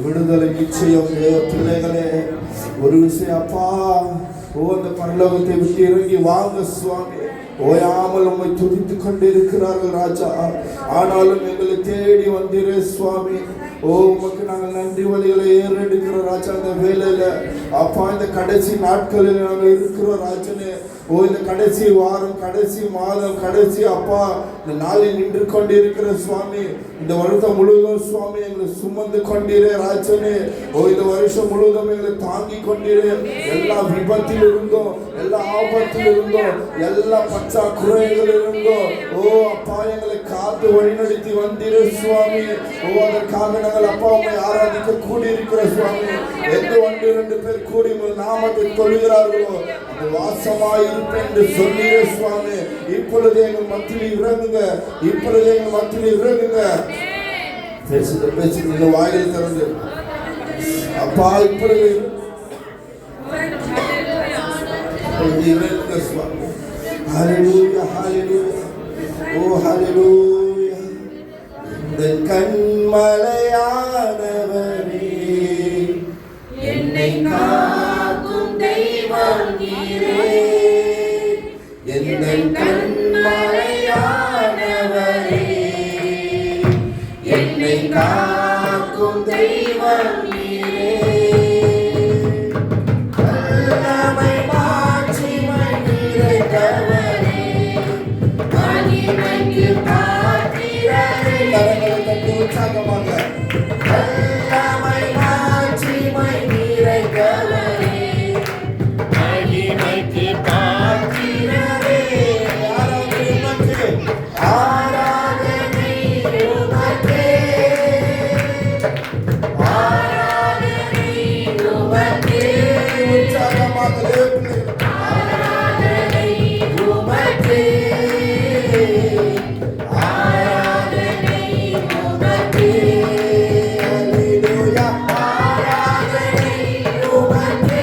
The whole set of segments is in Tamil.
விடுதலை நிச்சயம் பிள்ளைகளே. ஒரு விஷயம் அப்பா, அந்த பரலோகத்தை விட்டு இறங்கி வாங்க சுவாமி. ஓயாமல் உம்மை துதித்து கொண்டிருக்கிறார்கள் ராஜா. ஆனாலும் எங்களை தேடி வந்தீரே சுவாமி. உமக்கு நாங்கள் நன்றி வழிகளை ஏறெடுக்கிறோம் ராஜா. இந்த வேலையில அப்பா, இந்த கடைசி நாட்களில் நாங்கள் இருக்கிறோம் ராஜனே. இந்த கடைசி வாரம், கடைசி மாதம், கடைசி அப்பா இந்த நாளில் நின்று கொண்டிருக்கிற சுவாமி. இந்த வருடம் முழுவதும் சுவாமி எங்களை சுமந்து கொண்டீரே ராஜனே. இந்த வருஷம் முழுவதும் எங்களை தாங்கி கொண்டீரே. எல்லா விபத்தில் இருந்தோம், எல்லா ஆபத்தில் இருந்தோம், எல்லா பற்றாக்குறைகள் இருந்தோம். அப்பா எங்களை காத்து வழிநடத்தி வந்தீரே சுவாமி. அதற்காக நாங்கள் அப்பா உம்மை ஆராதிக்க கூடியிருக்கிற சுவாமி. எந்த 1-2 பேர் கூடி நாமத்தை தொழுகிறார்களோ அது வாசமாய் இருப்பேன் என்று சொன்னீரே சுவாமி. இப்பொழுது எங்கள் மத்தியில் இறங்குங்க, இப்பொழுது எங்கள் மத்தியில் இறங்குங்க. பேசுங்க வாயில் திறந்து அப்பா இப்பொழுது இறங்குங்க சுவாமி. ஹல்லேலூயா, ஹல்லேலூயா, ஓ ஹல்லேலூயா. இந்த கண்மலையானவரே, என்னை காக்கும் தெய்வம் நீரே. என்னை கண்மலையானவரே, என்னை காக்கும் தெய்வம் நீரே. வல்லமை மாட்சிமை நிறைந்தவரே, மகிமைக்கு பாத்திரரே. கரங்களை தட்டி உற்சாகமாக. வல்லமை மாட்சிமை நிறைந்தவரே, மகிமைக்கு பாத்திரரே. ஆராதனை உமக்கே, ஆராதனை உமக்கே. உற்சாகமாக ஆராதனை உமக்கே, ஆராதனை உமக்கே. ஹல்லேலூயா, ஆராதனை உமக்கே.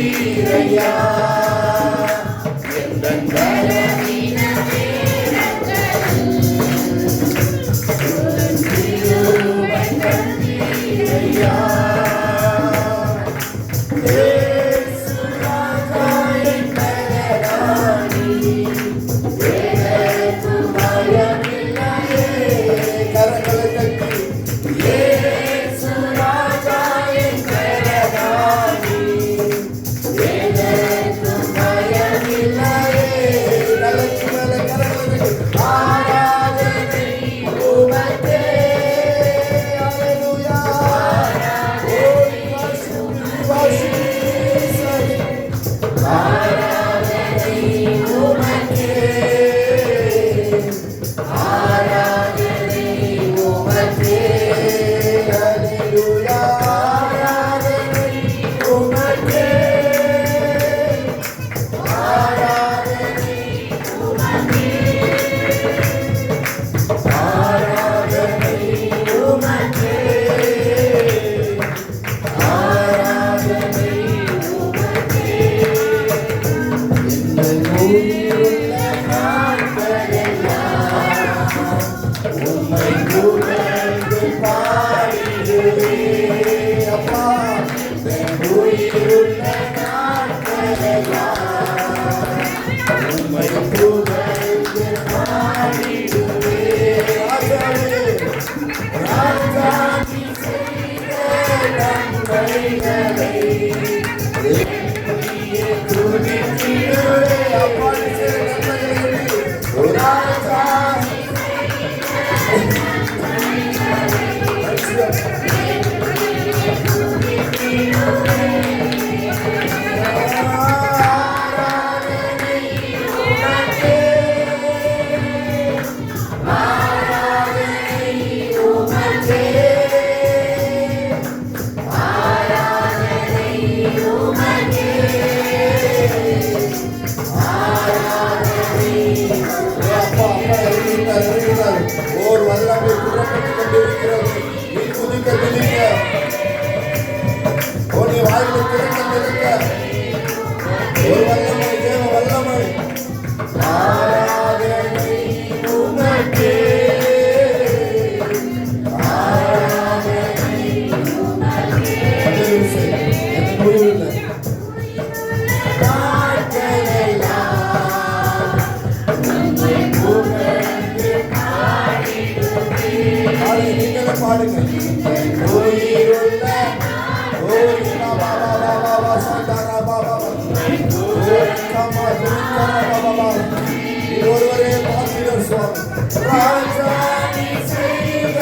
கண்டீரையா எந்தன் பலவீன கிருபை கண்டீரையா இயேசு ராஜா என் பலராணி எனக்கு பயமில்லையே கரங்களை தட்டி இயேசு ராஜா என் பலராணி எனக்கு பயமில்லையே நலக்கு மேல கரங்களை தட்டி ஆராதனை உமக்கே ஹalleluya ஓ வாசி ஆராதனை உமக்கே ஆராதனை உமக்கே ஹalleluya ஆராதனை உமக்கே ஆராதனை உமக்கே ஆராதனை உமக்கே ஆராதனை உமக்கே எங்கள் உயிருள்ள நாட்களெல்லாம் உம்மை புகழ்ந்து பாடிடுவே அப்பா எங்கள் உயிருள்ள நாட்களெல்லாம் உம்மை புகழ்ந்து பாடிடுவே ராஜாவே ராஜாதி செய்த நன்மைகளை எண்ணியே துதித்திடுவே அப்பா நீ செய்த நன்மைகளை ஓ ராஜாதி ஆராதனை உமக்கே ஆராதனை உமக்கே ஆராதனை உமக்கே ஆராதனை அப்பா அப்பா இருக்கிறார் ஓர் வல்லமை புறப்பட்டுக் கொண்டிருக்கிறது நீ குதிக்க குதிக்க ஓ நீ வாயில திறக்க திறக்க ஒரு வல்லமை தேவ வல்லமை ஆராதனை உமக்கே ஆராதனை உமக்கே எனக்கு முடிவில்லை நாட்களெல்லாம் உம்மை புகழ்ந்து பாடிடுவே நீங்களே பாடுங்க என் உயிருள்ள ஒருவரே பாத்திரர் சுவாமி ராஜா நீ செய்த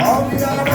ஆவியானவரே